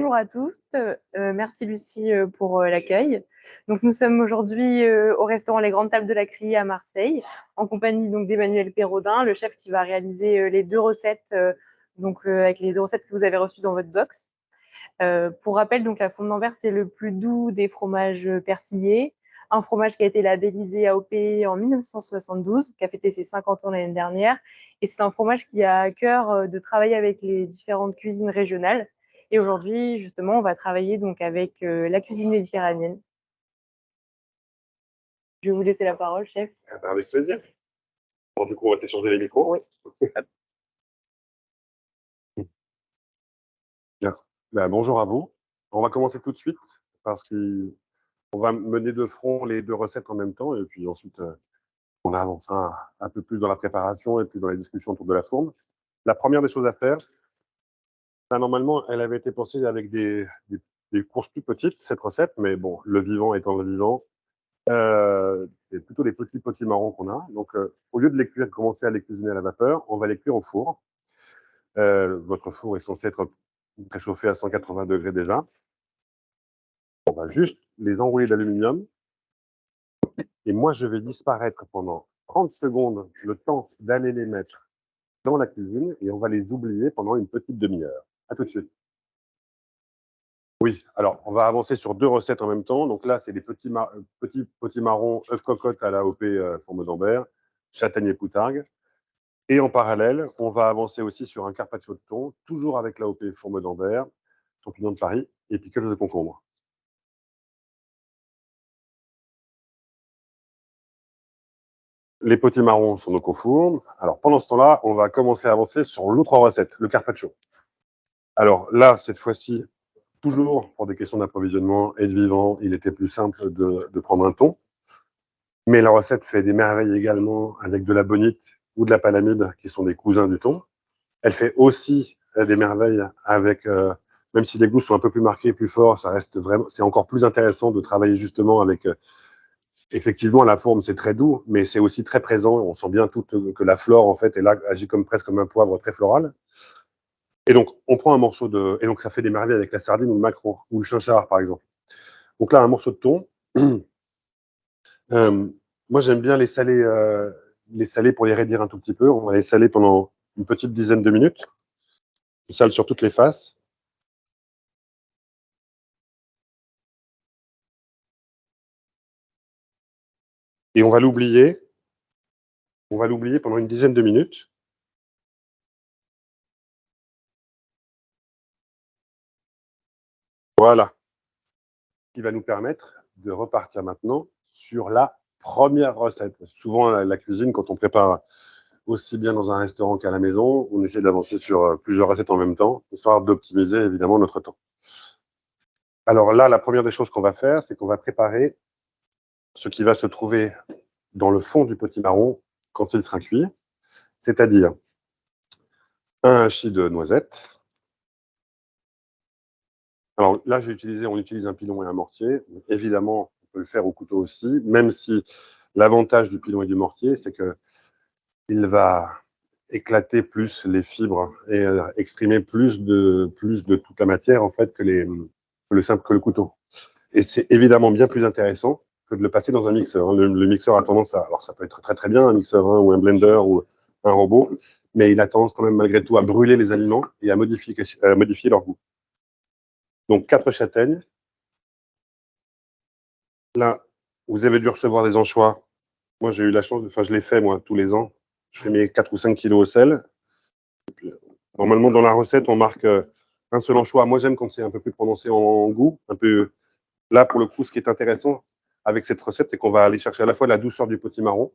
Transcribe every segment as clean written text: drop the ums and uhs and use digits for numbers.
bonjour à tous. Merci Lucie pour l'accueil. Donc nous sommes aujourd'hui au restaurant Les Grandes Tables de la Criée à Marseille, en compagnie donc d'Emmanuel Pérodin, le chef qui va réaliser les deux recettes, avec les deux recettes que vous avez reçues dans votre box. Pour rappel, donc la fonte d'Anvers, c'est le plus doux des fromages persillés, un fromage qui a été labellisé AOP en 1972, qui a fêté ses 50 ans l'année dernière. Et c'est un fromage qui a à cœur de travailler avec les différentes cuisines régionales. Et aujourd'hui, justement, on va travailler donc avec la cuisine méditerranéenne. Je vais vous laisser la parole, chef. Avec plaisir. Bon, du coup, on va t'échanger les micros. Oui. Bien. Ben, bonjour à vous. On va commencer tout de suite parce qu'on va mener de front les deux recettes en même temps et puis ensuite, on avancera un peu plus dans la préparation et puis dans les discussions autour de la fourme. La première des choses à faire, normalement, elle avait été pensée avec des courges plus petites, cette recette, mais bon, le vivant étant le vivant, c'est plutôt des petits potimarrons qu'on a. Donc, au lieu de les cuire, commencer à les cuisiner à la vapeur, on va les cuire au four. Votre four est censé être préchauffé à 180 degrés déjà. On va juste les enrouler d'aluminium. Et moi, je vais disparaître pendant 30 secondes, le temps d'aller les mettre dans la cuisine, et on va les oublier pendant une petite demi-heure. À tout de suite. Oui, alors on va avancer sur deux recettes en même temps. Donc là, c'est des petits potimarrons œufs cocottes à l'AOP Fourme d'Ambert, châtaignier poutargue. Et en parallèle, on va avancer aussi sur un carpaccio de thon, toujours avec l'AOP Fourme d'Ambert, champignons de Paris et pickles de concombre. Les potimarrons sont donc au four. Alors pendant ce temps-là, on va commencer à avancer sur l'autre recette, le carpaccio. Alors là, cette fois-ci, toujours pour des questions d'approvisionnement et de vivant, il était plus simple de prendre un thon. Mais la recette fait des merveilles également avec de la bonite ou de la palamide, qui sont des cousins du thon. Elle fait aussi des merveilles avec, même si les goûts sont un peu plus marqués, plus forts, ça reste vraiment, c'est encore plus intéressant de travailler justement avec, effectivement, la fourme, c'est très doux, mais c'est aussi très présent. On sent bien que la flore, en fait, est là, agit presque comme un poivre très floral. Et donc, on prend un morceau et donc ça fait des merveilles avec la sardine ou le maquereau, ou le chinchard, par exemple. Donc là, un morceau de thon. Moi, j'aime bien les saler pour les raidir un tout petit peu. On va les saler pendant une petite dizaine de minutes. On sale sur toutes les faces. Et on va l'oublier. On va l'oublier pendant une dizaine de minutes. Voilà. Qui va nous permettre de repartir maintenant sur la première recette. Souvent, la cuisine, quand on prépare aussi bien dans un restaurant qu'à la maison, on essaie d'avancer sur plusieurs recettes en même temps, histoire d'optimiser évidemment notre temps. Alors là, la première des choses qu'on va faire, c'est qu'on va préparer ce qui va se trouver dans le fond du potimarron quand il sera cuit, c'est-à-dire un hachis de noisettes. Alors là, on utilise un pilon et un mortier. Évidemment, on peut le faire au couteau aussi, même si l'avantage du pilon et du mortier, c'est qu'il va éclater plus les fibres et exprimer plus de toute la matière en fait que le couteau. Et c'est évidemment bien plus intéressant que de le passer dans un mixeur. Le mixeur a tendance à, alors ça peut être très très bien un mixeur ou un blender ou un robot, mais il a tendance quand même malgré tout à brûler les aliments et à modifier leur goût. Donc 4 châtaignes. Là, vous avez dû recevoir des anchois. Moi, j'ai eu la chance, je les fais moi tous les ans. Je fais mes 4 ou 5 kilos au sel. Normalement, dans la recette, on marque un seul anchois. Moi, j'aime quand c'est un peu plus prononcé en goût. Un peu. Là, pour le coup, ce qui est intéressant avec cette recette, c'est qu'on va aller chercher à la fois la douceur du potimarron.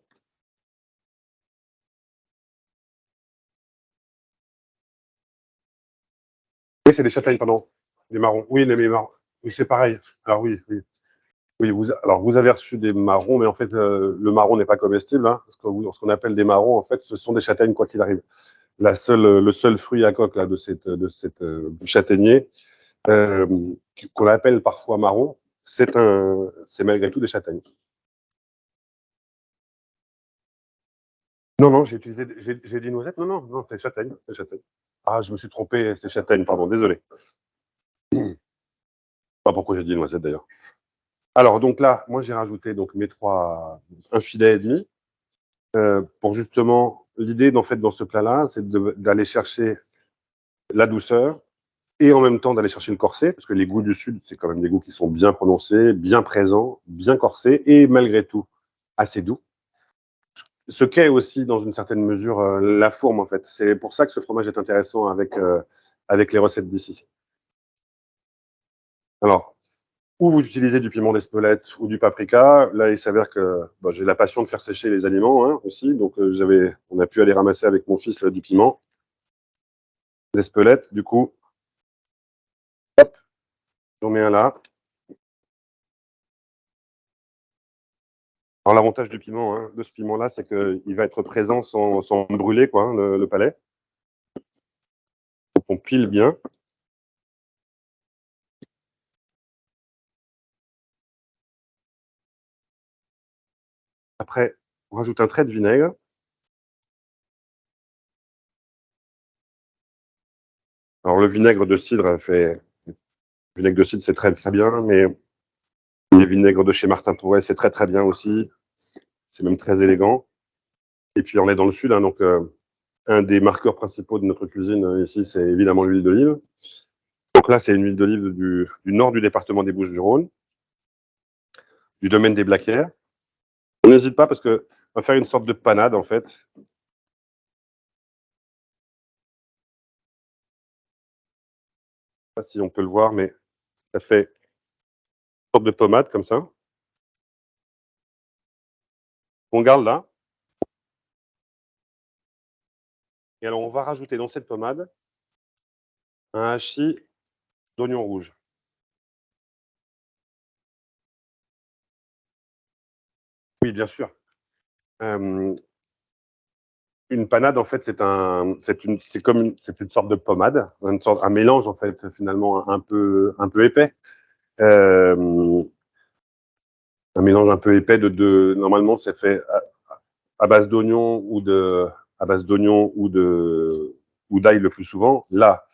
Oui, c'est des châtaignes, pardon. Des marrons. Oui, les marrons. Oui, c'est pareil. Alors oui, oui. Oui, vous avez reçu des marrons, mais en fait, le marron n'est pas comestible. Hein, parce que ce qu'on appelle des marrons, en fait, ce sont des châtaignes, quoi qu'il arrive. Le seul fruit à coque là, de cette châtaignier, qu'on appelle parfois marron, c'est malgré tout des châtaignes. Non, non, j'ai dit noisette. Non, c'est châtaigne, c'est châtaigne. Ah, je me suis trompé, c'est châtaigne, pardon, désolé. Pas pourquoi j'ai dit noisette d'ailleurs. Alors, donc là, moi, j'ai rajouté donc un filet et demi. Pour justement, l'idée, en fait, dans ce plat-là, c'est d'aller chercher la douceur et en même temps d'aller chercher le corset, parce que les goûts du Sud, c'est quand même des goûts qui sont bien prononcés, bien présents, bien corsés et malgré tout assez doux. Ce qu'est aussi, dans une certaine mesure, la fourme, en fait. C'est pour ça que ce fromage est intéressant avec les recettes d'ici. Alors, ou vous utilisez du piment d'Espelette ou du paprika. Là, il s'avère que j'ai la passion de faire sécher les aliments hein, aussi. Donc, on a pu aller ramasser avec mon fils du piment d'Espelette. Du coup, hop, j'en mets un là. Alors, l'avantage du piment, hein, de ce piment-là, c'est qu'il va être présent sans brûler quoi, hein, le palais. Donc, on pile bien. Après, on rajoute un trait de vinaigre. Alors, le vinaigre de cidre c'est très, très bien, mais les vinaigres de chez Martin Pouret, c'est très, très bien aussi. C'est même très élégant. Et puis, on est dans le sud, hein, donc un des marqueurs principaux de notre cuisine ici, c'est évidemment l'huile d'olive. Donc là, c'est une huile d'olive du nord du département des Bouches-du-Rhône, du domaine des Blaquières. On n'hésite pas parce qu'on va faire une sorte de panade, en fait. Je ne sais pas si on peut le voir, mais ça fait une sorte de pommade comme ça. On garde là. Et alors, on va rajouter dans cette pommade un hachis d'oignon rouge. Oui, bien sûr. Une panade, en fait, c'est une sorte de pommade, un mélange, en fait, finalement, un peu épais. Un mélange un peu épais normalement, c'est fait à base d'oignons ou d'ail le plus souvent. Là,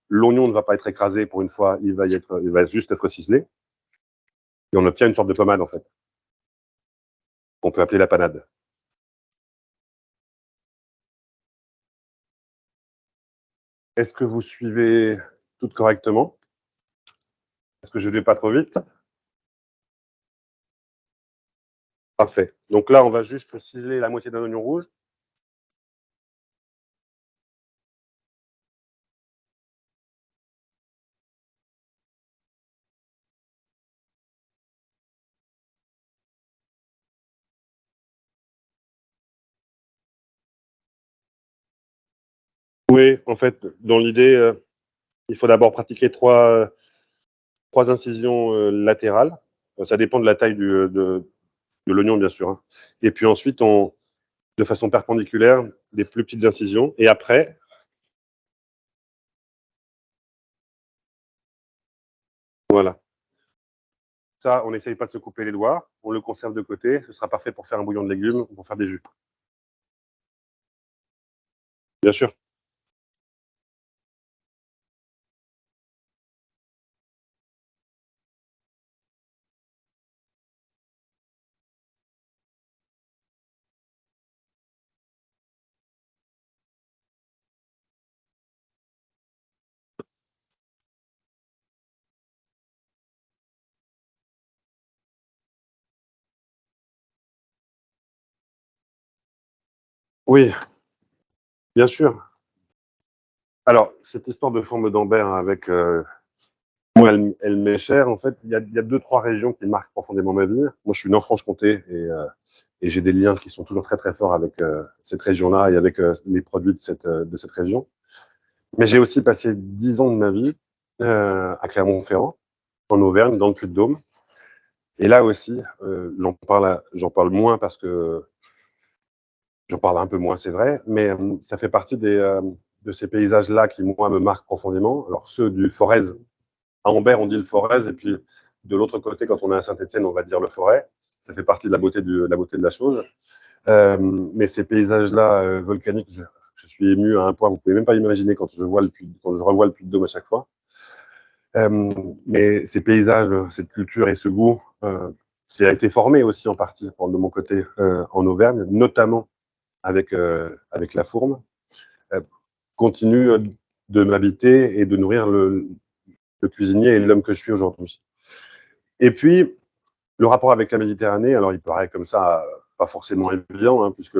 l'oignon ne va pas être écrasé pour une fois, il va juste être ciselé. Et on obtient une sorte de pommade, en fait, qu'on peut appeler la panade. Est-ce que vous suivez tout correctement? Est-ce que je ne vais pas trop vite? Parfait. Donc là, on va juste ciseler la moitié d'un oignon rouge. Oui, en fait, dans l'idée, il faut d'abord pratiquer trois incisions latérales. Ça dépend de la taille de l'oignon, bien sûr. Hein. Et puis ensuite, de façon perpendiculaire, des plus petites incisions. Et après, voilà. Ça, on n'essaye pas de se couper les doigts. On le conserve de côté. Ce sera parfait pour faire un bouillon de légumes ou pour faire des jus. Bien sûr. Oui, bien sûr. Alors, cette histoire de forme d'Ambert avec moi, elle m'est chère. En fait, il y a deux, trois régions qui marquent profondément ma vie. Moi, je suis né en Franche-Comté et j'ai des liens qui sont toujours très, très forts avec cette région-là et avec les produits de cette région. Mais j'ai aussi passé 10 ans de ma vie à Clermont-Ferrand, en Auvergne, dans le Puy-de-Dôme. Et là aussi, j'en parle moins parce que j'en parle un peu moins, c'est vrai, mais ça fait partie de ces paysages-là qui, moi, me marquent profondément. Alors, ceux du Forez, à Ambert, on dit le Forez, et puis de l'autre côté, quand on est à Saint-Étienne, on va dire le Forêt. Ça fait partie de la beauté de la chose. Mais ces paysages-là volcaniques, je suis ému à un point, vous pouvez même pas imaginer quand je revois le Puy-de-Dôme à chaque fois. Mais ces paysages, cette culture et ce goût, qui a été formé aussi en partie de mon côté en Auvergne, notamment avec la fourme, continue de m'habiter et de nourrir le cuisinier et l'homme que je suis aujourd'hui. Et puis, le rapport avec la Méditerranée, alors il paraît comme ça pas forcément évident, hein, puisque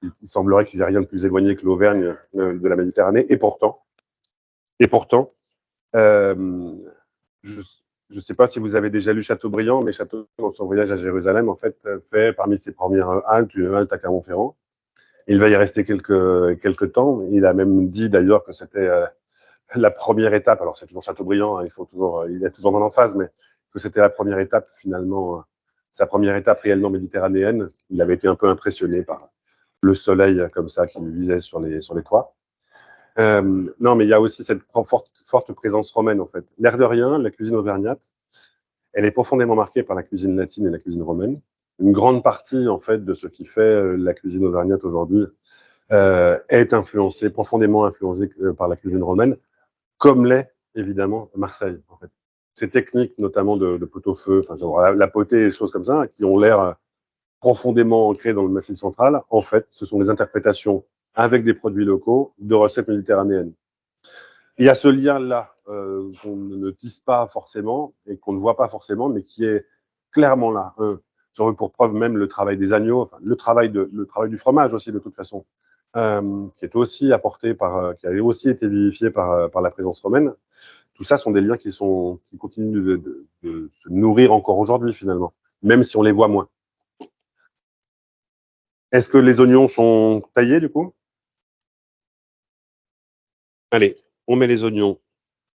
il semblerait qu'il n'y ait rien de plus éloigné que l'Auvergne de la Méditerranée, et pourtant, euh, je ne sais pas si vous avez déjà lu Chateaubriand, mais Chateaubriand, dans son voyage à Jérusalem, en fait, fait parmi ses premières haltes, une halte à Clermont-Ferrand. Il va y rester quelques temps. Il a même dit d'ailleurs que c'était la première étape. Alors c'est toujours Chateaubriand, hein, il y a toujours mon emphase, mais que c'était la première étape finalement, sa première étape réellement méditerranéenne. Il avait été un peu impressionné par le soleil comme ça qui visait sur les toits. Non, mais il y a aussi cette forte présence romaine en fait. L'air de rien, la cuisine auvergnate, elle est profondément marquée par la cuisine latine et la cuisine romaine. Une grande partie en fait de ce qui fait la cuisine auvergnate aujourd'hui est profondément influencée par la cuisine romaine, comme l'est évidemment Marseille. En fait. Ces techniques, notamment de pot-au-feu, la potée et des choses comme ça, qui ont l'air profondément ancrées dans le Massif central, en fait, ce sont des interprétations avec des produits locaux de recettes méditerranéennes. Il y a ce lien-là qu'on ne tisse pas forcément et qu'on ne voit pas forcément, mais qui est clairement là. J'en veux pour preuve même le travail des agneaux, enfin, le travail du fromage aussi de toute façon, qui est aussi apporté qui a aussi été vivifié par la présence romaine. Tout ça sont des liens qui continuent de se nourrir encore aujourd'hui finalement, même si on les voit moins. Est-ce que les oignons sont taillés du coup? Allez, on met les oignons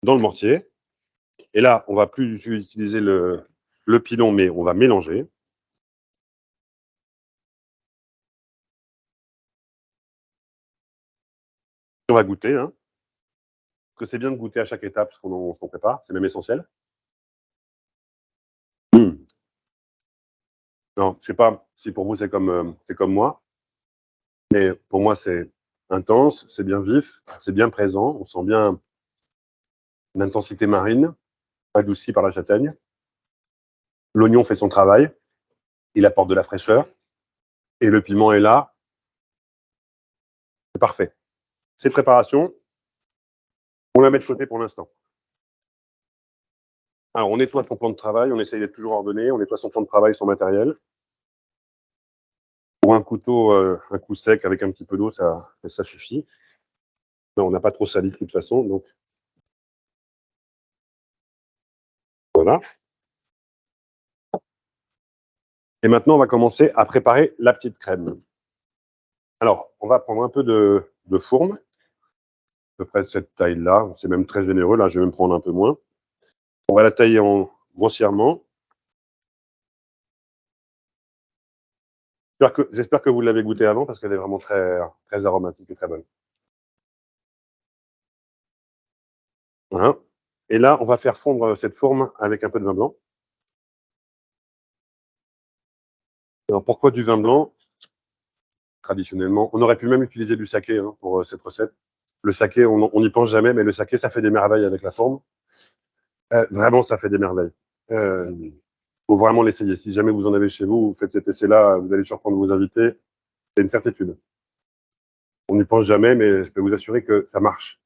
dans le mortier. Et là, on va plus utiliser le pilon, mais on va mélanger. On va goûter. Hein. Parce que c'est bien de goûter à chaque étape ce qu'on prépare. C'est même essentiel. Non, je sais pas si pour vous c'est comme moi, mais pour moi c'est intense, c'est bien vif, c'est bien présent. On sent bien l'intensité marine, adoucie par la châtaigne. L'oignon fait son travail, il apporte de la fraîcheur, et le piment est là. C'est parfait. Cette préparation, on la met de côté pour l'instant. Alors, on nettoie son plan de travail, on essaye d'être toujours ordonné, on nettoie son plan de travail, son matériel. Pour un couteau, un coup sec avec un petit peu d'eau, ça suffit. Mais on n'a pas trop sali de toute façon, donc voilà. Et maintenant, on va commencer à préparer la petite crème. Alors, on va prendre un peu de fourme, à peu près de cette taille-là. C'est même très généreux, là, je vais même prendre un peu moins. On va la tailler grossièrement. J'espère que vous l'avez goûté avant, parce qu'elle est vraiment très, très aromatique et très bonne. Voilà. Et là, on va faire fondre cette fourme avec un peu de vin blanc. Alors, pourquoi du vin blanc? Traditionnellement, on aurait pu même utiliser du saké hein, pour cette recette. Le saké, on n'y pense jamais, mais le saké, ça fait des merveilles avec la fourme. Vraiment, ça fait des merveilles. Faut vraiment l'essayer. Si jamais vous en avez chez vous, vous faites cet essai-là, vous allez surprendre vos invités. C'est une certitude. On n'y pense jamais, mais je peux vous assurer que ça marche.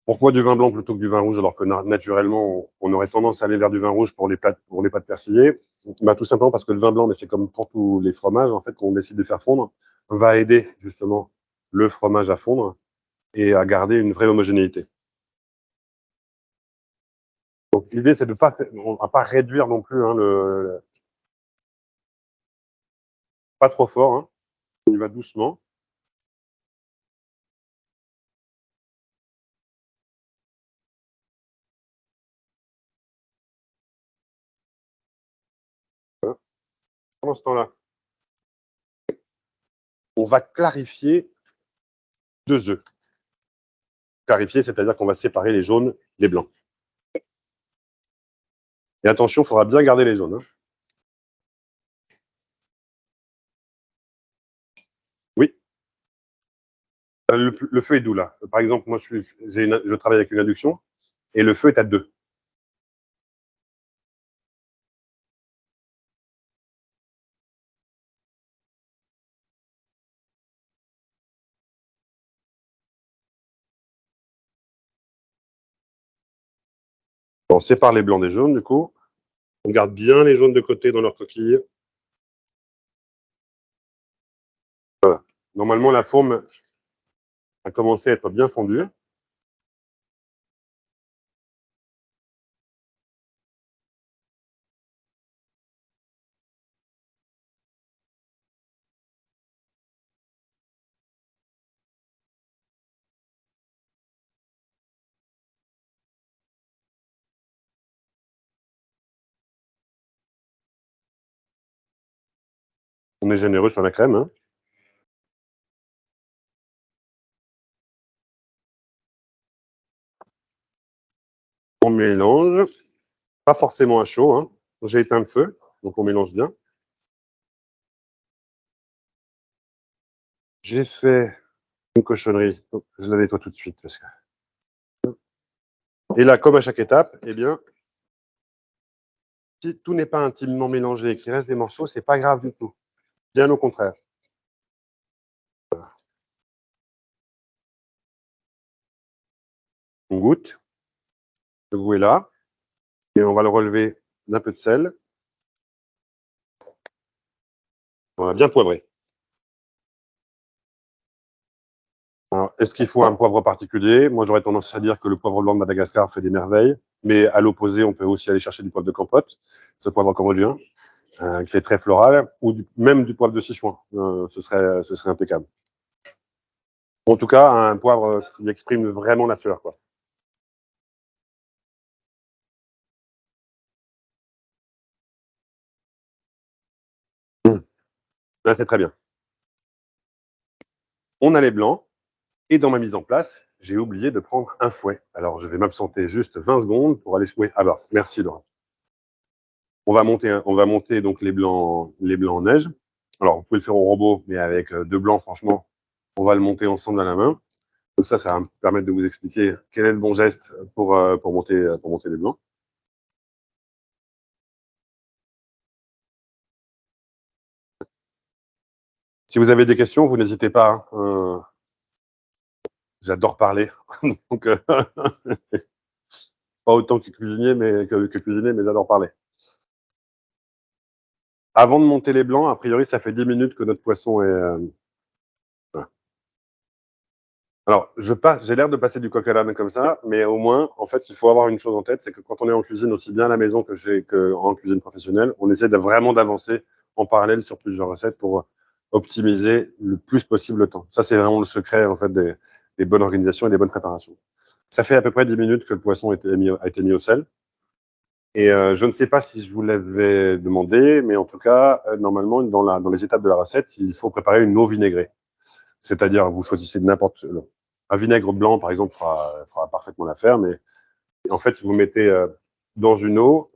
Pourquoi du vin blanc plutôt que du vin rouge, alors que naturellement, on aurait tendance à aller vers du vin rouge pour les pâtes persillées? Bah, tout simplement parce que le vin blanc, mais c'est comme pour tous les fromages, en fait, qu'on décide de faire fondre, va aider justement le fromage à fondre et à garder une vraie homogénéité. Donc l'idée, c'est de on va pas réduire non plus hein, pas trop fort. Hein. On y va doucement. Voilà. Pendant ce temps-là, on va clarifier 2 œufs. Clarifier, c'est-à-dire qu'on va séparer les jaunes des blancs. Et attention, il faudra bien garder les jaunes. Hein. Oui. Le feu est doux là. Par exemple, moi, je travaille avec une induction. et le feu est à 2. On sépare les blancs des jaunes, du coup. On garde bien les jaunes de côté dans leur coquille. Voilà. Normalement, la fourme a commencé à être bien fondue. On est généreux sur la crème. Hein. On mélange, pas forcément à chaud. Hein. J'ai éteint le feu, donc on mélange bien. J'ai fait une cochonnerie, je la nettoie tout de suite. Parce que... Et là, comme à chaque étape, eh bien, si tout n'est pas intimement mélangé et qu'il reste des morceaux, c'est pas grave du tout. Bien au contraire. On goûte. Le goût est là. Et on va le relever d'un peu de sel. On va bien poivrer. Est-ce qu'il faut un poivre particulier? Moi, j'aurais tendance à dire que le poivre blanc de Madagascar fait des merveilles. Mais à l'opposé, on peut aussi aller chercher du poivre de Campote, ce poivre cambodgien, qui est très floral, ou même du poivre de Sichuan. Ce serait impeccable. En tout cas, un poivre qui exprime vraiment la fleur, quoi. Là, c'est très bien. On a les blancs. Et dans ma mise en place, j'ai oublié de prendre un fouet. Alors, je vais m'absenter juste 20 secondes pour aller... Oui, alors, merci Laurent. On va monter donc les blancs en neige. Alors, vous pouvez le faire au robot, mais avec 2 blancs, franchement, on va le monter ensemble à la main. Comme ça va me permettre de vous expliquer quel est le bon geste pour monter les blancs. Si vous avez des questions, vous n'hésitez pas. Hein. J'adore parler. Donc, pas autant que cuisinier, mais j'adore parler. Avant de monter les blancs, a priori, ça fait 10 minutes que notre poisson est... Voilà. Alors, j'ai l'air de passer du coq à l'âne comme ça, mais au moins, en fait, il faut avoir une chose en tête, c'est que quand on est en cuisine, aussi bien à la maison que en cuisine professionnelle, on essaie vraiment d'avancer en parallèle sur plusieurs recettes pour optimiser le plus possible le temps. Ça, c'est vraiment le secret, en fait, des bonnes organisations et des bonnes préparations. Ça fait à peu près 10 minutes que le poisson a été mis au sel. Et je ne sais pas si je vous l'avais demandé, mais en tout cas, normalement, dans les étapes de la recette, il faut préparer une eau vinaigrée. C'est-à-dire, vous choisissez un vinaigre blanc, par exemple, fera parfaitement l'affaire, mais en fait, vous mettez dans une eau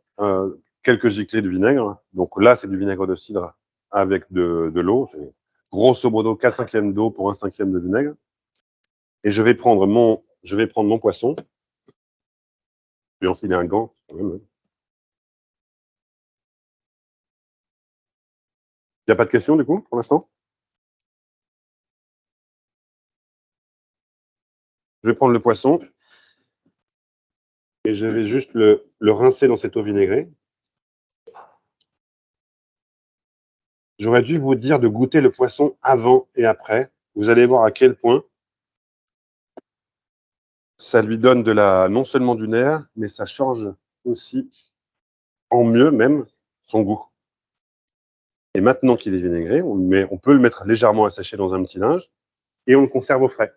quelques giclées de vinaigre. Donc là, c'est du vinaigre de cidre avec de l'eau. C'est grosso modo 4/5 d'eau pour 1/5 de vinaigre. Et je vais prendre mon poisson. Je vais enfiler un gant, quand même. Il n'y a pas de questions, du coup, pour l'instant? Je vais prendre le poisson et je vais juste le rincer dans cette eau vinaigrée. J'aurais dû vous dire de goûter le poisson avant et après. Vous allez voir à quel point ça lui donne non seulement du nerf, mais ça change aussi, en mieux même, son goût. Et maintenant qu'il est vinaigré, on peut le mettre légèrement à sécher dans un petit linge et on le conserve au frais.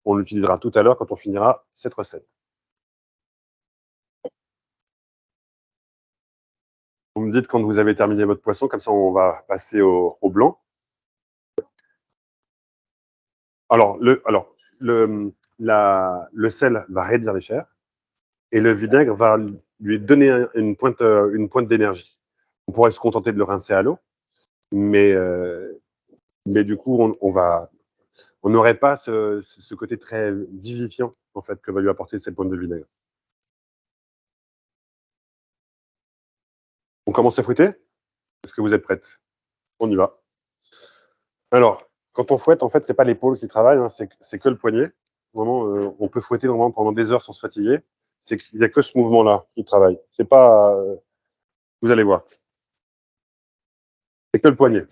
On l'utilisera tout à l'heure quand on finira cette recette. Vous me dites quand vous avez terminé votre poisson, comme ça on va passer au blanc. Alors, le sel va réduire les chairs et le vinaigre va lui donner une pointe d'énergie. On pourrait se contenter de le rincer à l'eau, mais du coup, on n'aurait pas ce côté très vivifiant en fait, que va lui apporter cette pointe de vinaigre. On commence à fouetter? Est-ce que vous êtes prête? On y va. Alors, quand on fouette, en fait, c'est pas l'épaule qui travaille, hein, c'est que le poignet. Vraiment, on peut fouetter vraiment pendant des heures sans se fatiguer. C'est qu'il n'y a que ce mouvement-là qui travaille. C'est pas, vous allez voir. C'est que le poignet.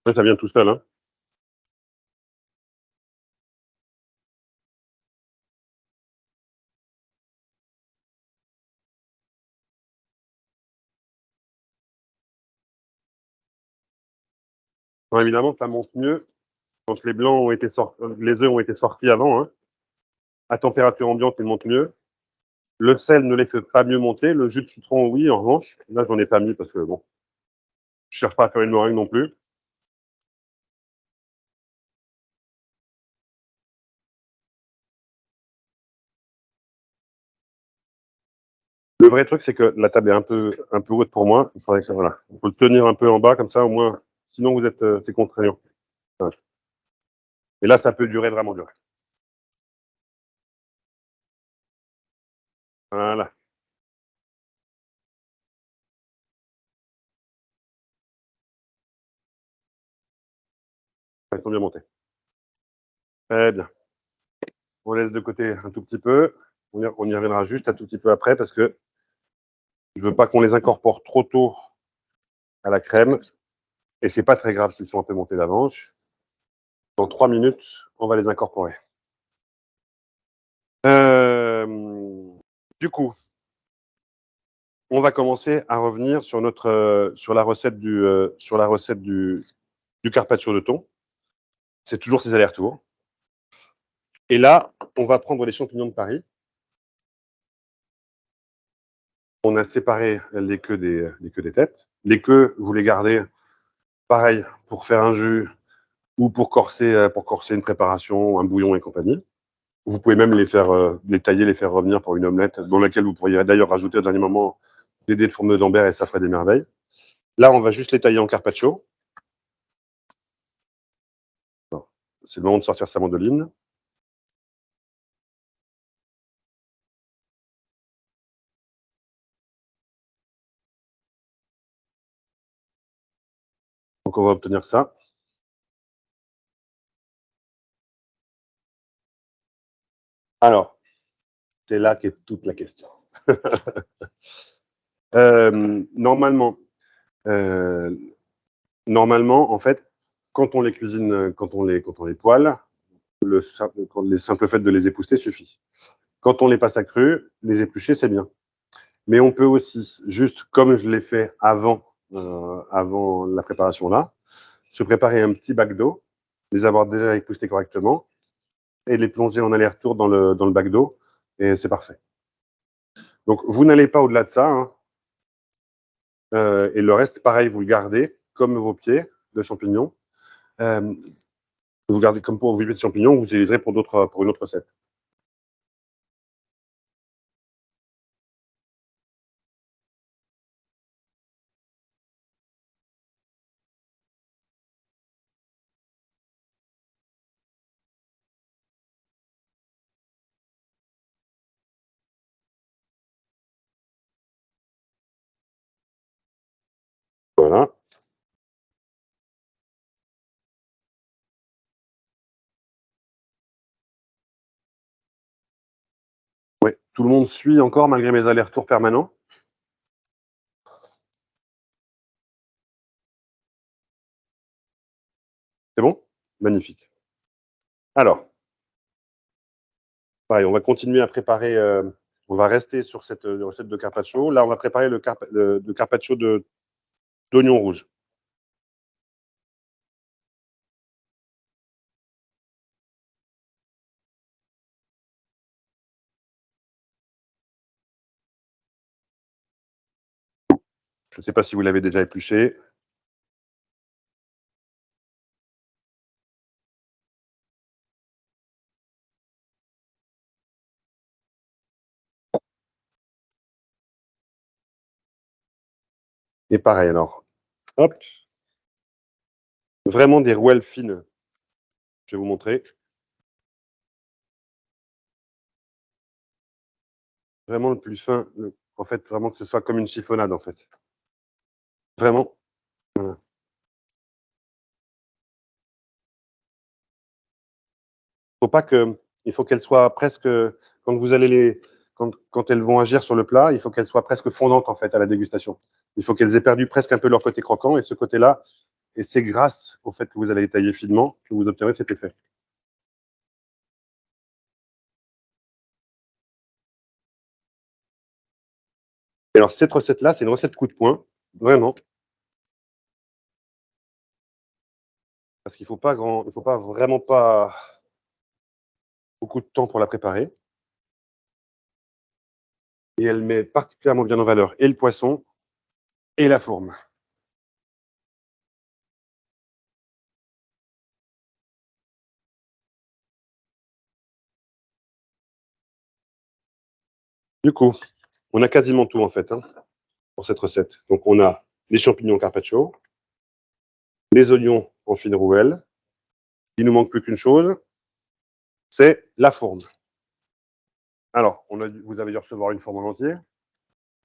Ça vient tout seul, hein. Bon, évidemment, ça monte mieux quand les blancs ont été sortis, les œufs ont été sortis avant, hein. À température ambiante, ils montent mieux. Le sel ne les fait pas mieux monter. Le jus de citron, oui, en revanche. Là, j'en ai pas mis parce que bon, je cherche pas à faire une meringue non plus. Le vrai truc, c'est que la table est un peu haute pour moi. Il faudrait que, voilà, on peut le tenir un peu en bas comme ça, au moins. Sinon, vous êtes, c'est contraignant. Voilà. Et là, ça peut durer vraiment dur. Voilà. Ils sont bien montés. Très bien. On laisse de côté un tout petit peu. On y reviendra juste un tout petit peu après parce que je veux pas qu'on les incorpore trop tôt à la crème. Et c'est pas très grave s'ils sont un peu montés d'avance. Dans 3 minutes, on va les incorporer. Du coup, on va commencer à revenir sur notre sur la recette du carpaccio de thon. C'est toujours ces allers-retours. Et là, on va prendre les champignons de Paris. On a séparé les queues des têtes. Les queues, vous les gardez, pareil, pour faire un jus ou pour corser une préparation, un bouillon et compagnie. Vous pouvez même les tailler, les faire revenir pour une omelette, dans laquelle vous pourriez d'ailleurs rajouter au dernier moment des dés de fourme d'Ambert et ça ferait des merveilles. Là, on va juste les tailler en carpaccio. C'est le moment de sortir sa mandoline. Donc, on va obtenir ça. Alors, c'est là qu'est toute la question. Normalement, en fait, quand on les cuisine, quand on les poêle, le simple fait de les épousseter suffit. Quand on les passe à cru, les éplucher, c'est bien. Mais on peut aussi, juste comme je l'ai fait avant la préparation là, se préparer un petit bac d'eau, les avoir déjà époussetés correctement et les plonger en aller-retour dans le bac d'eau et c'est parfait. Donc, vous n'allez pas au-delà de ça, hein. Et le reste, pareil, vous le gardez comme vos pieds de champignons. Vous gardez comme pour vos pieds de champignons, vous utiliserez pour une autre recette. Voilà. Ouais. Tout le monde suit encore malgré mes allers-retours permanents. C'est bon? Magnifique. Alors, pareil, on va continuer à préparer. On va rester sur cette recette de carpaccio. Là, on va préparer le carpaccio d'oignon rouge. Je ne sais pas si vous l'avez déjà épluché. Et pareil, alors, hop, vraiment des rouelles fines. Je vais vous montrer. Vraiment le plus fin, en fait, vraiment que ce soit comme une chiffonnade, en fait. Vraiment. Voilà. Faut pas que, il faut qu'elles soient presque, quand vous allez quand elles vont agir sur le plat, il faut qu'elles soient presque fondantes, en fait, à la dégustation. Il faut qu'elles aient perdu presque un peu leur côté croquant, et ce côté-là, et c'est grâce au fait que vous allez les tailler finement que vous obtiendrez cet effet. Et alors, cette recette-là, c'est une recette coup de poing, vraiment. Parce qu'il faut pas il faut pas vraiment pas beaucoup de temps pour la préparer. Et elle met particulièrement bien en valeur et le poisson et la fourme. Du coup, on a quasiment tout en fait hein, pour cette recette. Donc on a les champignons carpaccio, les oignons en fines rouelles. Il nous manque plus qu'une chose, c'est la fourme. Alors, vous avez dû recevoir une fourme en entier,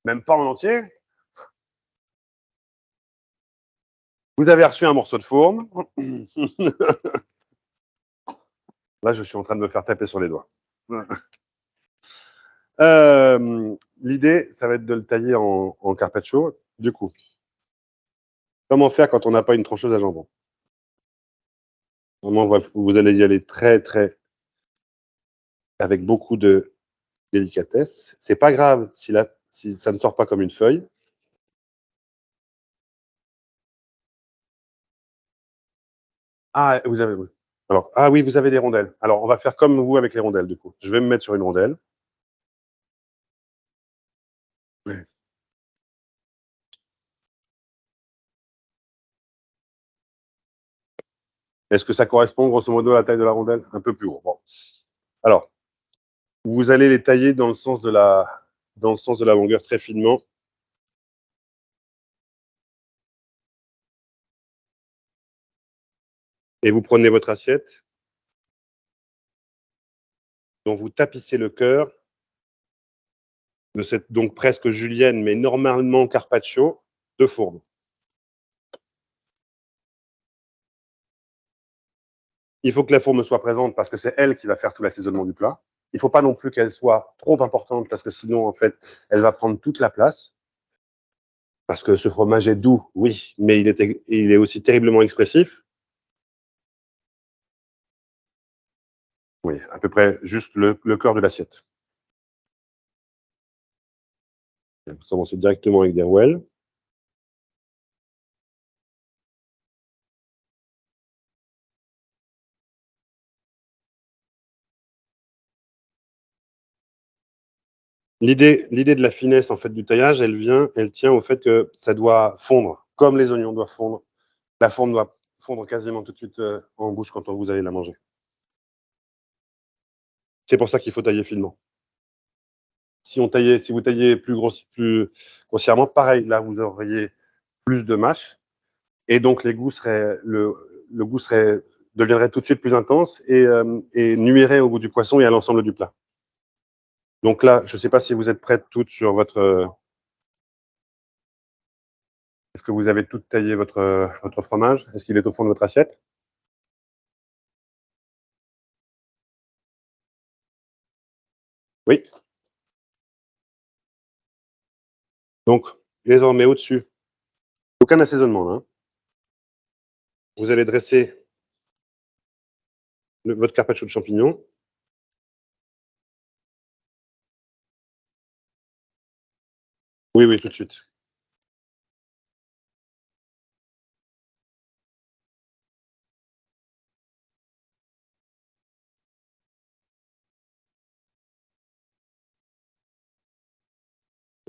même pas en entier. Vous avez reçu un morceau de fourme. Là, je suis en train de me faire taper sur les doigts. L'idée, ça va être de le tailler en carpaccio. Du coup, comment faire quand on n'a pas une trancheuse à jambon? Vraiment, vous allez y aller très, très, avec beaucoup de délicatesse. C'est pas grave si ça ne sort pas comme une feuille. Ah, vous avez, alors, ah oui, vous avez des rondelles. Alors, on va faire comme vous avec les rondelles, du coup. Je vais me mettre sur une rondelle. Est-ce que ça correspond grosso modo à la taille de la rondelle? Un peu plus gros. Bon. Alors, vous allez les tailler dans le sens de la longueur très finement. Et vous prenez votre assiette dont vous tapissez le cœur de cette donc presque julienne, mais normalement carpaccio de fourme. Il faut que la fourme soit présente parce que c'est elle qui va faire tout l'assaisonnement du plat. Il ne faut pas non plus qu'elle soit trop importante parce que sinon, en fait, elle va prendre toute la place. Parce que ce fromage est doux, oui, mais il est aussi terriblement expressif. Oui, à peu près juste le cœur de l'assiette. Vous commencez directement avec des rouelles. L'idée de la finesse en fait du taillage, elle tient au fait que ça doit fondre, comme les oignons doivent fondre. La forme doit fondre quasiment tout de suite en bouche quand vous allez la manger. C'est pour ça qu'il faut tailler finement. Si vous taillez plus grossièrement, pareil, là vous auriez plus de mâche et donc le goût deviendrait tout de suite plus intense et nuirait au goût du poisson et à l'ensemble du plat. Donc là, je ne sais pas si vous êtes prêtes toutes sur votre. Est-ce que vous avez toutes taillé votre fromage? Est-ce qu'il est au fond de votre assiette? Oui. Donc, désormais au-dessus, aucun assaisonnement là. Hein. Vous allez dresser votre carpaccio de champignons. Oui, oui, tout de suite.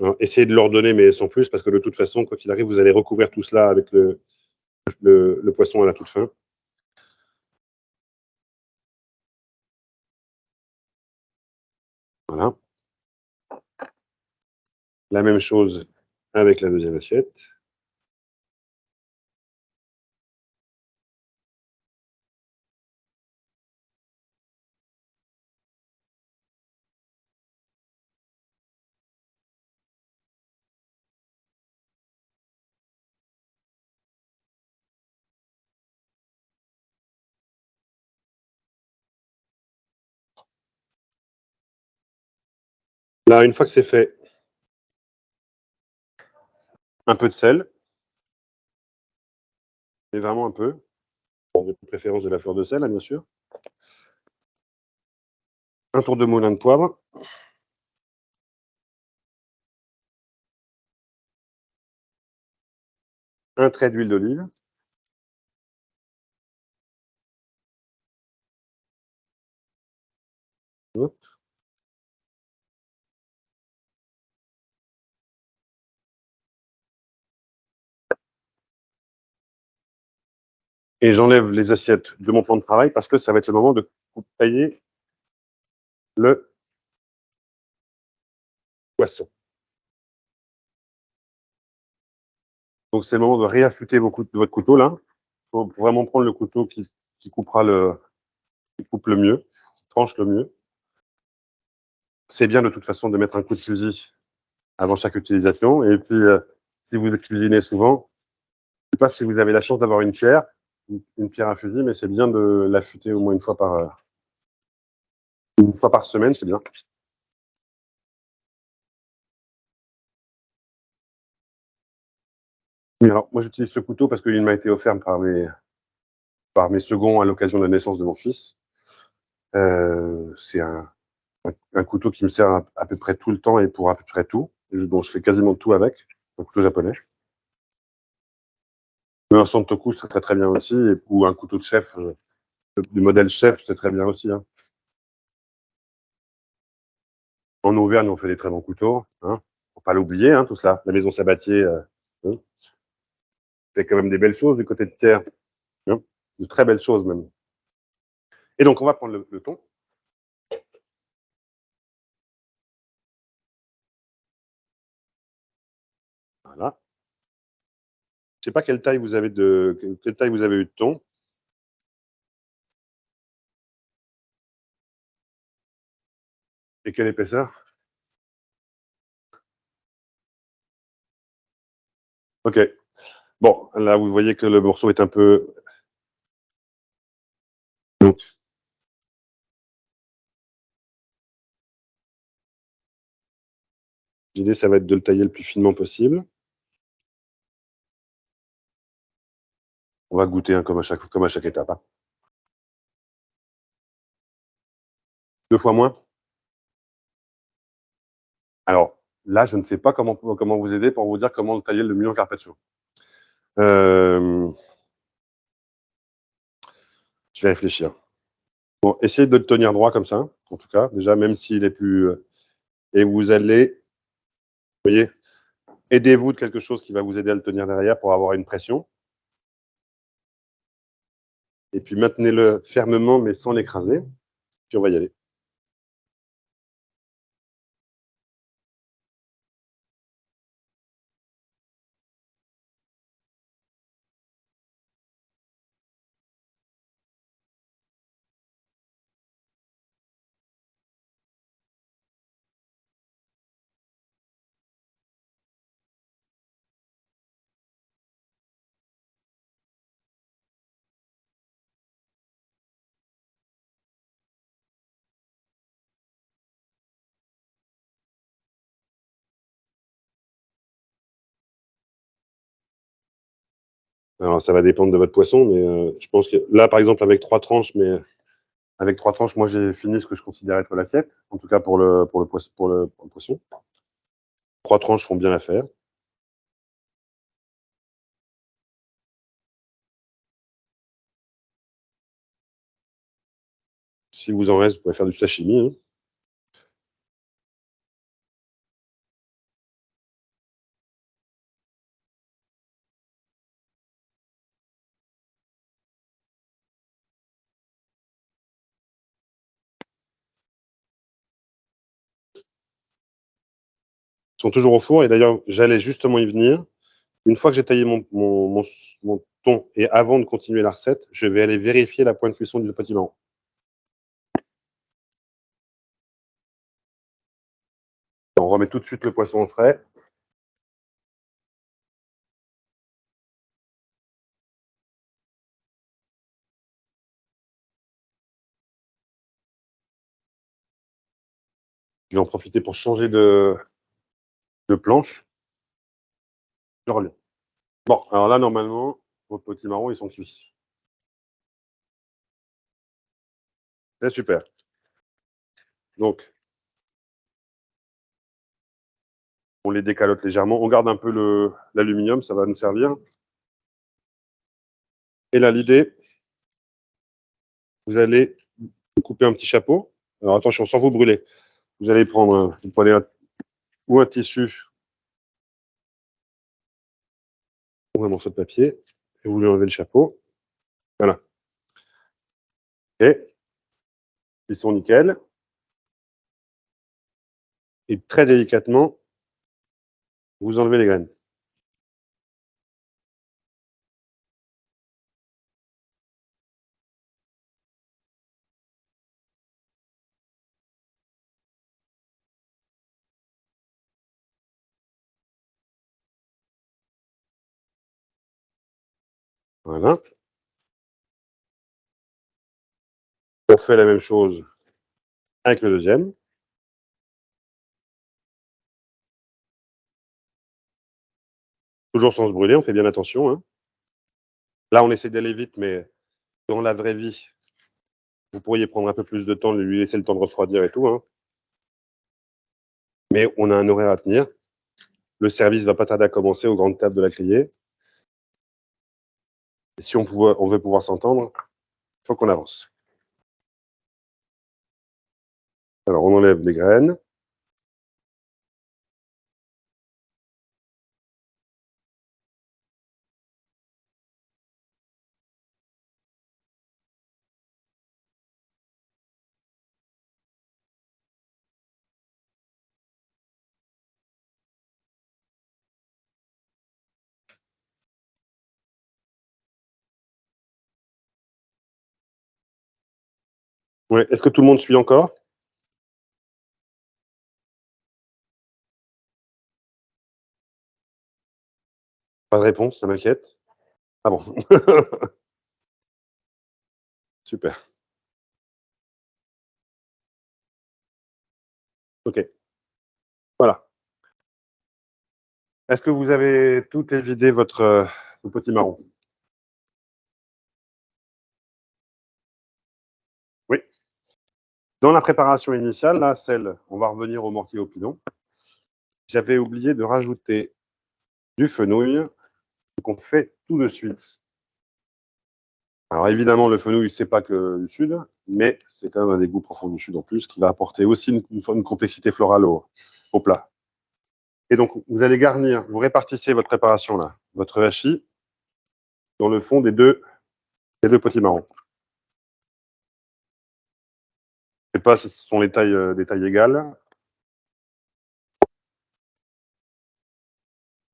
Alors, essayez de leur donner, mais sans plus, parce que de toute façon, quoi qu'il arrive, vous allez recouvrir tout cela avec le poisson à la toute fin. Voilà. La même chose avec la deuxième assiette. Là, une fois que c'est fait, un peu de sel, mais vraiment un peu, de préférence de la fleur de sel, hein, bien sûr. Un tour de moulin de poivre. Un trait d'huile d'olive. Et j'enlève les assiettes de mon plan de travail parce que ça va être le moment de tailler le poisson. Donc c'est le moment de réaffûter votre couteau là. Il faut vraiment prendre le couteau qui coupera qui coupe le mieux, qui tranche le mieux. C'est bien de toute façon de mettre un coup de fusil avant chaque utilisation. Et puis, si vous cuisinez souvent, je ne sais pas si vous avez la chance d'avoir une pierre à fusil, mais c'est bien de l'affûter au moins une fois par semaine, c'est bien. Oui, alors moi j'utilise ce couteau parce qu'il m'a été offert par mes seconds à l'occasion de la naissance de mon fils. C'est un couteau qui me sert à peu près tout le temps et pour à peu près tout, dont je fais quasiment tout avec, un couteau japonais. Mais un santoku, c'est très très bien aussi, ou un couteau de chef, du modèle chef, c'est très bien aussi. Hein. En Auvergne, on fait des très bons couteaux, hein. Faut pas l'oublier, hein, tout cela. La maison Sabatier hein, fait quand même des belles choses du côté de Thiers, hein, de très belles choses même. Et donc, on va prendre le thon. Voilà. Je sais pas quelle taille vous avez eu de thon. Et quelle épaisseur? Ok. Bon, là, vous voyez que le morceau est un peu. Donc, l'idée, ça va être de le tailler le plus finement possible. On va goûter hein, comme à chaque étape. Hein. 2 fois moins. Alors, là, je ne sais pas comment vous aider pour vous dire comment le tailler le mieux en carpaccio. Je vais réfléchir. Bon, essayez de le tenir droit comme ça, en tout cas, déjà, même s'il est plus. Et vous allez, vous voyez, aidez-vous de quelque chose qui va vous aider à le tenir derrière pour avoir une pression. Et puis maintenez-le fermement, mais sans l'écraser. Puis on va y aller. Alors, ça va dépendre de votre poisson, mais je pense que là, par exemple, avec 3 tranches, moi, j'ai fini ce que je considère être l'assiette, en tout cas pour le poisson. 3 tranches font bien l'affaire. Si vous en reste, vous pouvez faire du sashimi. Hein. sont toujours au four. Et d'ailleurs, j'allais justement y venir. Une fois que j'ai taillé mon thon et avant de continuer la recette, je vais aller vérifier la pointe de cuisson du petit marron. On remet tout de suite le poisson au frais. Je vais en profiter pour changer de planche. Je reviens. Bon, alors là, normalement, vos petits marrons, ils sont cuits. C'est super. Donc, on les décalote légèrement. On garde un peu l'aluminium, ça va nous servir. Et là, l'idée, vous allez couper un petit chapeau. Alors attention, sans vous brûler. Vous allez prendre, vous prenez ou un tissu ou un morceau de papier et vous lui enlevez le chapeau. Voilà. Et ils sont nickel. Et très délicatement, vous enlevez les graines. Voilà. On fait la même chose avec le deuxième. Toujours sans se brûler, on fait bien attention. Hein. Là, on essaie d'aller vite, mais dans la vraie vie, vous pourriez prendre un peu plus de temps, lui laisser le temps de refroidir et tout. Hein. Mais on a un horaire à tenir. Le service ne va pas tarder à commencer aux grandes tables de la criée. Et si on veut pouvoir s'entendre, il faut qu'on avance. Alors, on enlève les graines. Ouais. Est-ce que tout le monde suit encore? Pas de réponse, ça m'inquiète. Ah bon. Super. OK. Voilà. Est-ce que vous avez tout évidé vos petits marrons? Oui. Dans la préparation initiale, là, on va revenir au mortier au pilon. J'avais oublié de rajouter du fenouil qu'on fait tout de suite. Alors évidemment, le fenouil, c'est pas que du sud, mais c'est quand même un des goûts profonds du sud en plus, qui va apporter aussi une complexité florale au plat. Et donc, vous allez garnir, vous répartissez votre préparation là, votre hachis, dans le fond des deux petits marrons. Je ne sais pas si ce sont des tailles égales.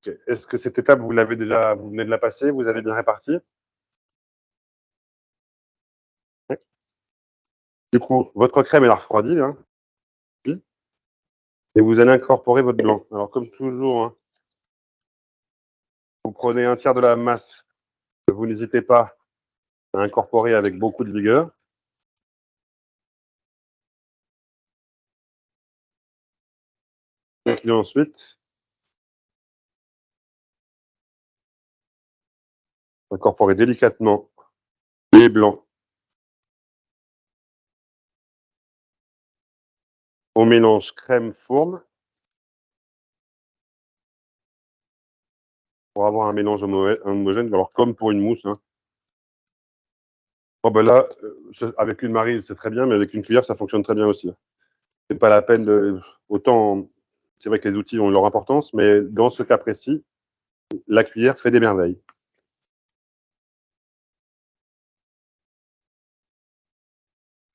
Okay. Est-ce que cette étape, vous venez de la passer, vous avez bien réparti? Oui. Du coup, votre crème, elle a refroidi, hein, et vous allez incorporer votre blanc. Alors, comme toujours, hein, vous prenez un tiers de la masse, vous n'hésitez pas à incorporer avec beaucoup de vigueur. Et ensuite, incorporer délicatement les blancs au mélange crème-fourme pour avoir un mélange homogène, alors comme pour une mousse. Hein. Oh ben là, avec une maryse, c'est très bien, mais avec une cuillère, ça fonctionne très bien aussi. C'est pas la peine de. Autant, c'est vrai que les outils ont leur importance, mais dans ce cas précis, la cuillère fait des merveilles.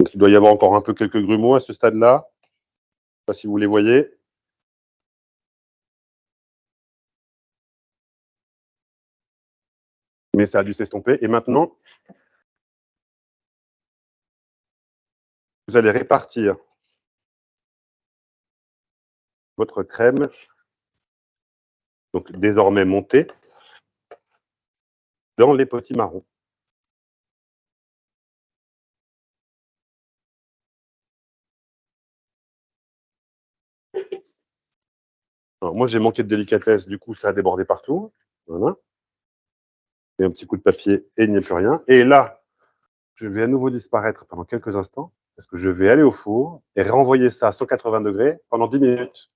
Donc, il doit y avoir encore un peu quelques grumeaux à ce stade-là. Je ne sais pas si vous les voyez. Mais ça a dû s'estomper. Et maintenant, vous allez répartir votre crème, donc désormais montée, dans les potimarrons. Alors, moi, j'ai manqué de délicatesse, du coup, ça a débordé partout. Voilà. Et un petit coup de papier, et il n'y a plus rien. Et là, je vais à nouveau disparaître pendant quelques instants, parce que je vais aller au four et renvoyer ça à 180 degrés pendant 10 minutes.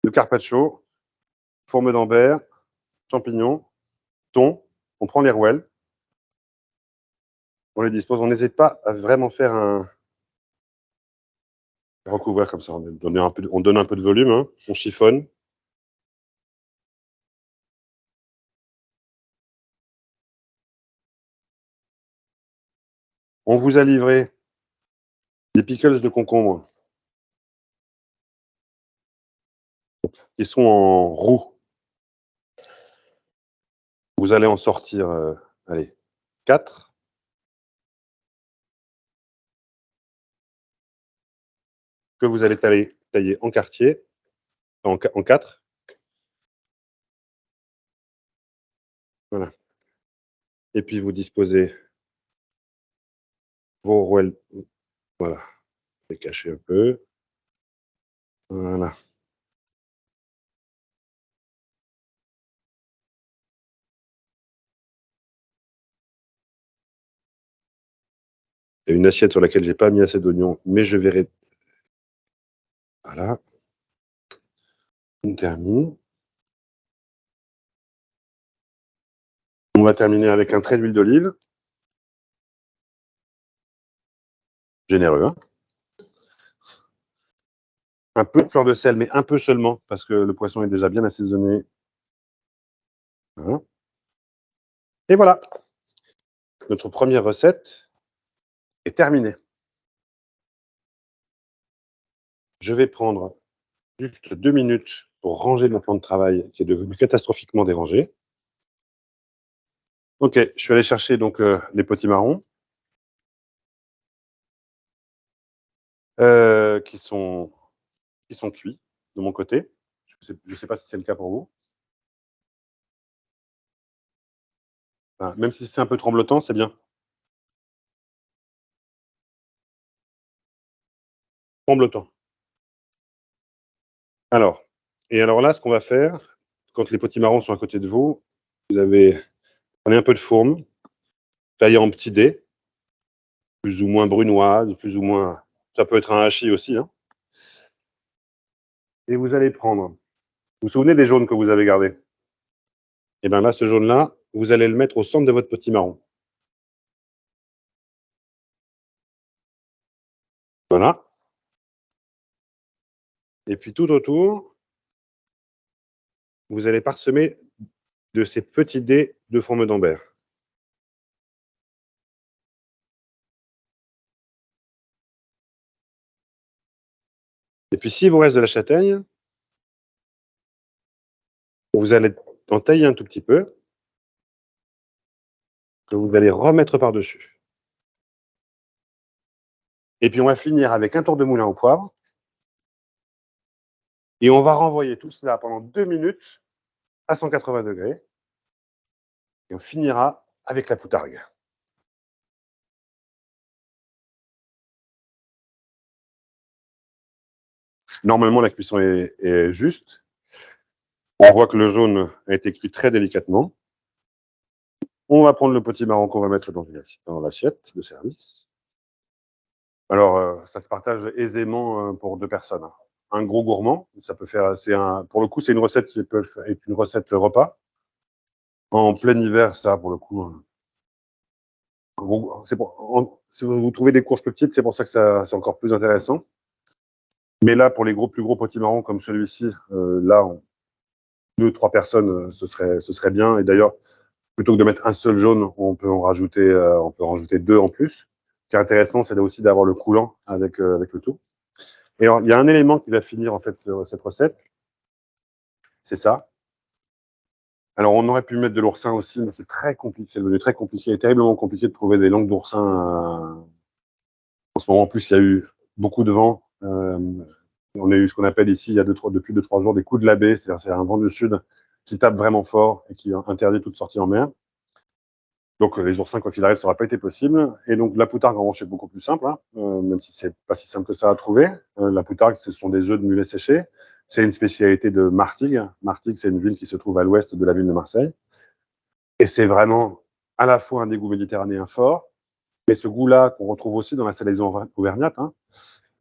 Le carpaccio, fourme d'Ambert, champignons, thon, on prend les rouelles, on les dispose. On n'hésite pas à vraiment faire un recouvrir comme ça. On donne un peu de volume, hein. On chiffonne. On vous a livré des pickles de concombre qui sont en roux. Vous allez en sortir, allez, 4. Que vous allez tailler en quartier, en 4. Voilà. Et puis vous disposez vos rouelles. Voilà. Je vais cacher un peu. Voilà. Il y a une assiette sur laquelle j'ai pas mis assez d'oignons, mais je verrai. Voilà. On termine. On va terminer avec un trait d'huile d'olive. Généreux, hein. Un peu de fleur de sel, mais un peu seulement, parce que le poisson est déjà bien assaisonné. Voilà. Et voilà. Notre première recette est terminée. Je vais prendre juste 2 minutes pour ranger mon plan de travail qui est devenu catastrophiquement dérangé. Ok, je suis allé chercher donc les potimarrons qui sont cuits de mon côté. Je ne sais pas si c'est le cas pour vous. Enfin, même si c'est un peu tremblotant, c'est bien. Tremblotant. Alors, là, ce qu'on va faire, quand les potimarrons sont à côté de vous, prenez un peu de fourme, taillez en petits dés, plus ou moins brunoise, plus ou moins. Ça peut être un hachis aussi, hein. Et vous allez prendre. Vous vous souvenez des jaunes que vous avez gardés? Et bien là, ce jaune-là, vous allez le mettre au centre de votre potimarron. Voilà. Et puis tout autour, vous allez parsemer de ces petits dés de fourme d'Ambert. Et puis s'il vous reste de la châtaigne, vous allez en tailler un tout petit peu, que vous allez remettre par-dessus. Et puis on va finir avec un tour de moulin au poivre. Et on va renvoyer tout cela pendant 2 minutes à 180 degrés. Et on finira avec la poutargue. Normalement, la cuisson est juste. On voit que le jaune a été cuit très délicatement. On va prendre le potimarron qu'on va mettre dans l'assiette de service. Alors, ça se partage aisément pour 2 personnes. Un gros gourmand, ça peut faire. Pour le coup, c'est une recette qui peut être une recette repas. En plein hiver, ça, pour le coup, si vous trouvez des courges plus petites, c'est pour ça que c'est encore plus intéressant. Mais là, pour les plus gros potimarrons comme celui-ci, là, 2 ou 3 personnes, ce serait bien. Et d'ailleurs, plutôt que de mettre un seul jaune, on peut en rajouter 2 en plus. Ce qui est intéressant, c'est aussi d'avoir le coulant avec le tout. Et alors, il y a un élément qui va finir en fait cette recette. c'est ça. Alors, on aurait pu mettre de l'oursin aussi, mais c'est très compliqué. C'est devenu très compliqué et terriblement compliqué de trouver des langues d'oursin. En ce moment, en plus, il y a eu beaucoup de vent. On a eu ce qu'on appelle ici, depuis 2-3 jours, des coups de la baie. C'est-à-dire, c'est un vent du sud qui tape vraiment fort et qui interdit toute sortie en mer. Donc, les oursins, quoi qu'il arrive, ça n'aurait pas été possible. Et donc, la poutargue, en revanche, c'est beaucoup plus simple, hein, même si c'est pas si simple que ça à trouver. La poutargue, ce sont des œufs de mulet séchés. C'est une spécialité de Martigues. Martigues, c'est une ville qui se trouve à l'ouest de la ville de Marseille. Et c'est vraiment à la fois un dégoût méditerranéen fort, mais ce goût-là qu'on retrouve aussi dans la salaison auvergnate, hein,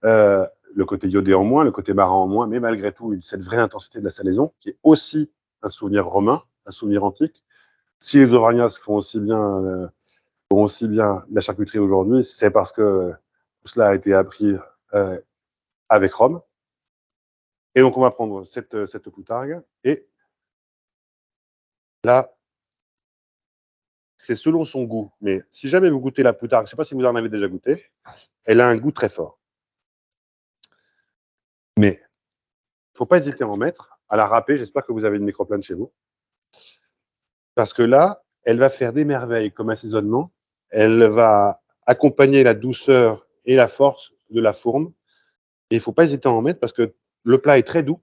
le côté iodé en moins, le côté marin en moins, mais malgré tout, cette vraie intensité de la salaison, qui est aussi un souvenir romain, un souvenir antique. Si les Auvergnats font aussi bien la charcuterie aujourd'hui, c'est parce que tout cela a été appris avec Rome. Et donc, on va prendre cette poutargue, et là, c'est selon son goût. Mais si jamais vous goûtez la poutargue, je ne sais pas si vous en avez déjà goûté, elle a un goût très fort. Mais il ne faut pas hésiter à en mettre, à la râper. J'espère que vous avez une microplane chez vous. Parce que là, elle va faire des merveilles comme assaisonnement. Elle va accompagner la douceur et la force de la fourme. Et il ne faut pas hésiter à en mettre parce que le plat est très doux.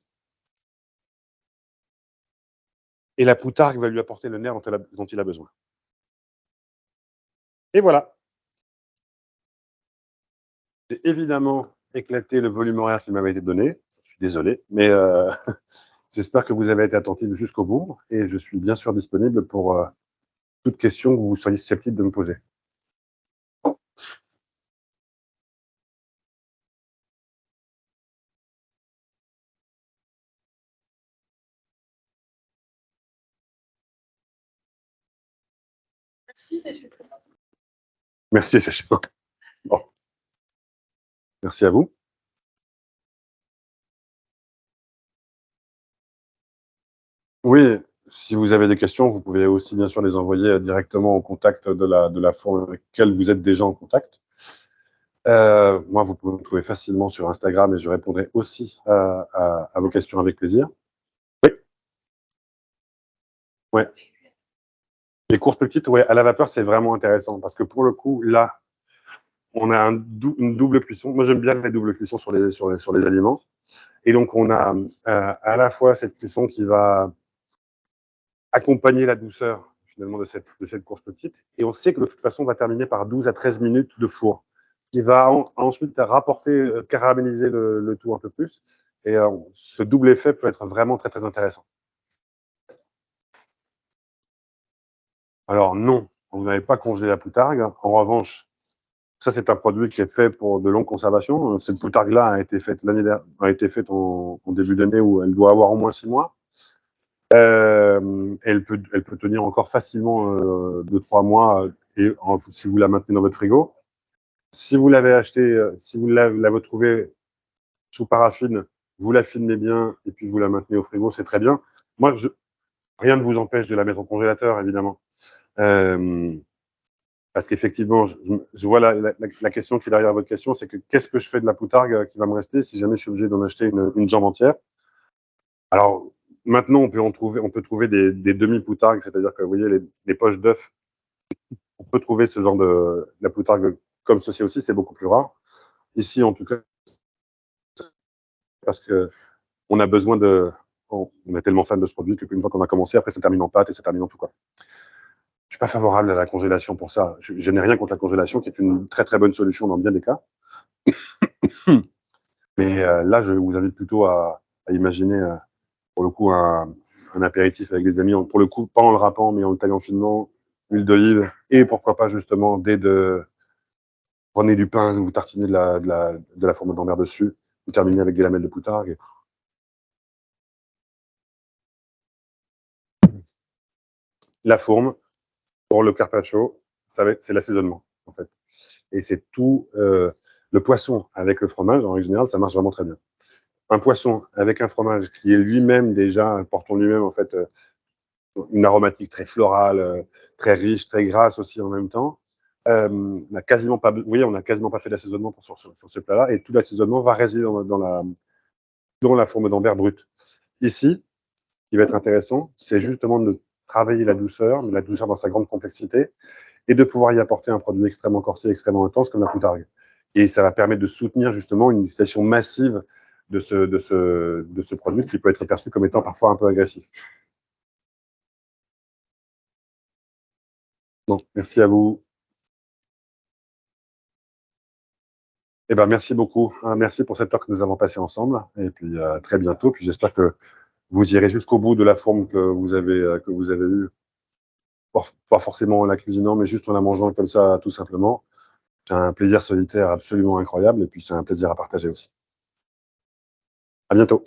Et la poutargue va lui apporter le nerf dont il a besoin. Et voilà. J'ai évidemment éclaté le volume horaire qui m'avait été donné. Je suis désolé, mais j'espère que vous avez été attentifs jusqu'au bout. Et je suis bien sûr disponible pour toute question que vous soyez susceptible de me poser. Merci, c'est super. Merci, c'est chaud. Bon. Merci à vous. Oui, si vous avez des questions, vous pouvez aussi bien sûr les envoyer directement au contact de la fourme avec laquelle vous êtes déjà en contact. Moi, vous pouvez me trouver facilement sur Instagram et je répondrai aussi à vos questions avec plaisir. Oui. Ouais. Les courses petites, ouais, à la vapeur, c'est vraiment intéressant parce que pour le coup, là, on a une double cuisson. Moi, j'aime bien les doubles cuissons sur les aliments. Et donc, on a à la fois cette cuisson qui va accompagner la douceur finalement de cette course petite. Et on sait que de toute façon, on va terminer par 12 à 13 minutes de four, qui va ensuite rapporter, caraméliser le tout un peu plus. Et ce double effet peut être vraiment très, très intéressant. Alors non, vous n'avez pas congelé la poutargue. En revanche, ça, c'est un produit qui est fait pour de longues conservations. Cette poutargue-là a été faite en début d'année où elle doit avoir au moins 6 mois. Elle peut tenir encore facilement 2-3 mois si vous la maintenez dans votre frigo. Si vous l'avez acheté, si vous l'avez trouvée sous paraffine, vous la filmez bien et puis vous la maintenez au frigo, c'est très bien. Moi, rien ne vous empêche de la mettre au congélateur, évidemment. Parce qu'effectivement, je vois la question qui est derrière votre question, c'est que qu'est-ce que je fais de la poutargue qui va me rester si jamais je suis obligé d'en acheter une jambe entière? Alors, maintenant, on peut trouver des demi-poutargues, c'est-à-dire que vous voyez, les poches d'œufs, on peut trouver ce genre de la poutargue comme ceci aussi, c'est beaucoup plus rare. Ici, en tout cas, parce que on a besoin on est tellement fan de ce produit qu'une fois qu'on a commencé, après, ça termine en pâte et ça termine en tout, quoi. Je suis pas favorable à la congélation pour ça. Je n'ai rien contre la congélation, qui est une très très bonne solution dans bien des cas. Mais là, je vous invite plutôt à imaginer, pour le coup, un apéritif avec des amis. Pour le coup, pas en le râpant, mais en le taillant finement, huile d'olive, et pourquoi pas justement, prenez du pain, vous tartinez de la fourme d'Ambert dessus, vous terminez avec des lamelles de poutargue. La fourme, pour le carpaccio, c'est l'assaisonnement, en fait. Et c'est tout. Le poisson avec le fromage, en règle générale, ça marche vraiment très bien. Un poisson avec un fromage qui est lui-même déjà, portant lui-même, en fait, une aromatique très florale, très riche, très grasse aussi en même temps. On n'a quasiment pas fait d'assaisonnement sur ce plat-là, et tout l'assaisonnement va résider dans la fourme d'Ambert brute. Ici, qui va être intéressant, c'est justement de travailler la douceur, mais la douceur dans sa grande complexité, et de pouvoir y apporter un produit extrêmement corsé, extrêmement intense comme la poutargue. Et ça va permettre de soutenir justement une utilisation massive de ce produit qui peut être perçu comme étant parfois un peu agressif. Bon, merci à vous. Eh ben, merci beaucoup. Merci pour cette heure que nous avons passée ensemble. Et puis, à très bientôt. Puis, j'espère que vous irez jusqu'au bout de la forme que vous avez eue. Pas forcément en la cuisinant, mais juste en la mangeant comme ça, tout simplement. C'est un plaisir solitaire absolument incroyable. Et puis, c'est un plaisir à partager aussi. À bientôt.